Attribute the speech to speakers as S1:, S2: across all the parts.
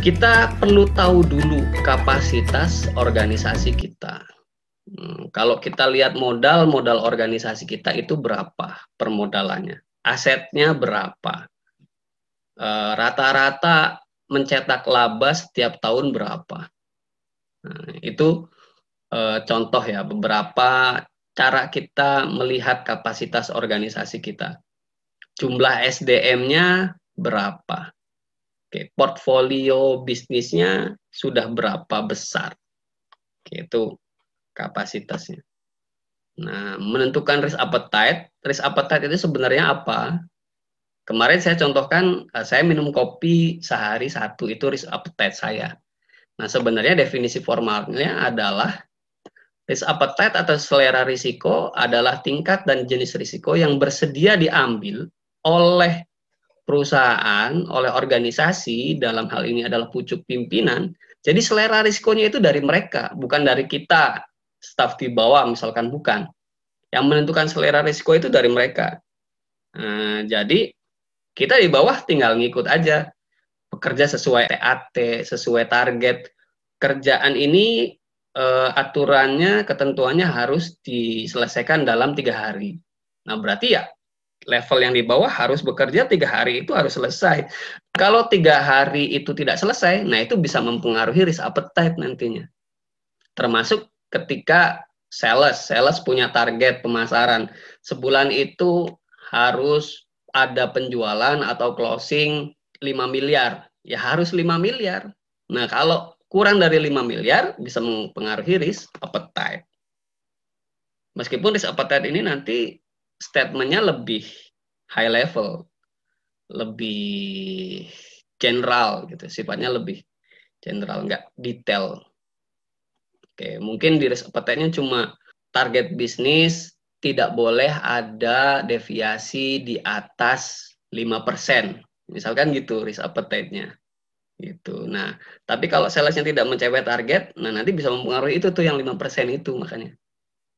S1: Kita perlu tahu dulu kapasitas organisasi kita. Kalau kita lihat modal organisasi kita itu berapa permodalannya, asetnya berapa, rata-rata mencetak laba setiap tahun berapa. Nah, itu contoh ya, beberapa cara kita melihat kapasitas organisasi kita. Jumlah SDM-nya berapa? Oke, portfolio bisnisnya sudah berapa besar? Oke, itu kapasitasnya. Nah, menentukan risk appetite. Risk appetite itu sebenarnya apa? Kemarin saya contohkan, saya minum kopi sehari satu, itu risk appetite saya. Nah, sebenarnya definisi formalnya adalah risk appetite atau selera risiko adalah tingkat dan jenis risiko yang bersedia diambil oleh perusahaan, oleh organisasi, dalam hal ini adalah pucuk pimpinan. Jadi selera risikonya itu dari mereka, bukan dari kita, staf di bawah misalkan, bukan. Yang menentukan selera risiko itu dari mereka. Jadi kita di bawah tinggal ngikut aja, bekerja sesuai TAT, sesuai target. Kerjaan ini aturannya, ketentuannya harus diselesaikan dalam 3 hari. Nah, berarti ya level yang di bawah harus bekerja 3 hari itu harus selesai. Kalau 3 hari itu tidak selesai, nah itu bisa mempengaruhi risk appetite nantinya. Termasuk ketika sales punya target pemasaran. Sebulan itu harus ada penjualan atau closing 5 miliar. Ya harus 5 miliar. Nah, kalau kurang dari 5 miliar bisa mempengaruhi risk appetite. Meskipun risk appetite ini nanti statementnya lebih high level, lebih general gitu, sifatnya lebih general, nggak detail. Oke, mungkin di risk appetite-nya cuma target bisnis tidak boleh ada deviasi di atas 5%. Misalkan gitu risk appetite-nya. Gitu. Nah, tapi kalau salesnya tidak mencapai target, nah nanti bisa mempengaruhi itu tuh yang 5% itu makanya.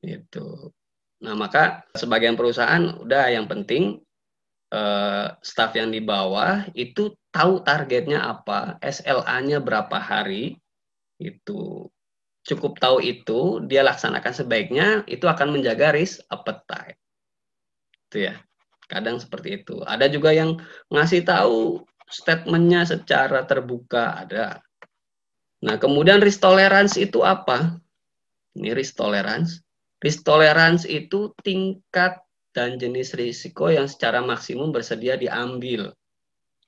S1: Gitu. Nah, maka sebagian perusahaan udah yang penting staf yang di bawah itu tahu targetnya apa, SLA-nya berapa hari, itu cukup tahu itu, dia laksanakan sebaiknya, itu akan menjaga risk appetite. Itu ya, kadang seperti itu. Ada juga yang ngasih tahu statementnya secara terbuka, ada. Nah, kemudian risk tolerance itu apa? Ini risk tolerance. Risk tolerance itu tingkat dan jenis risiko yang secara maksimum bersedia diambil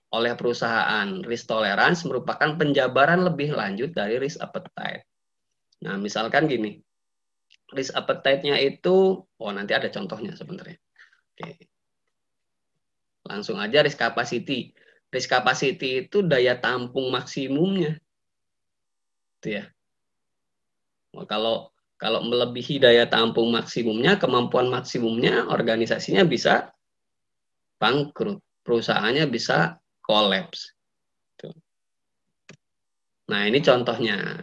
S1: oleh perusahaan. Risk tolerance merupakan penjabaran lebih lanjut dari risk appetite. Nah, misalkan gini, risk appetite-nya itu, nanti ada contohnya sebenarnya. Oke. Langsung aja risk capacity. Risk capacity itu daya tampung maksimumnya. Itu ya. Kalau melebihi daya tampung maksimumnya, kemampuan maksimumnya, organisasinya bisa bangkrut. Perusahaannya bisa kolaps. Nah, ini contohnya.